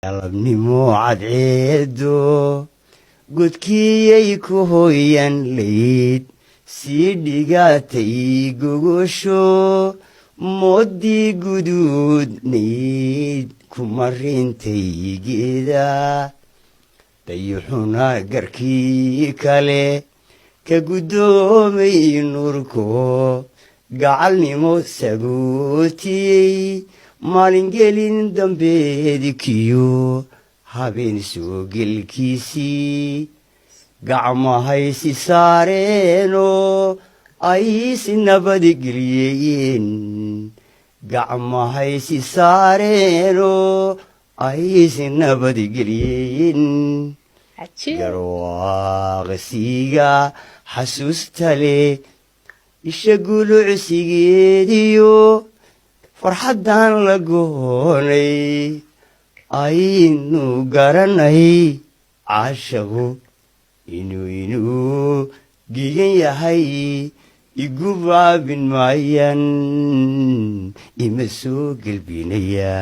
galabnimo cadceedo godkiyay ku hooyan layd sii dhigatay gogosho moodii guduudnayd kuma rintay geeda dayuxuna garkii kale ka guddoomay nuurko gacalnimo sagootiyey maalingelin dambeedkiyo habeen soo gelkiisii gacmahaysi saareenoo aysi nabadgeliyeen gacmahaysi saareenoo aysi nabadgeliyeen garwaaqsiga xasuusta leh isha gulucsigeediyo farxaddan la goonay aynu garanay caashaqu inuu gigan yahay igu baabin maayan ima soo gelbinaya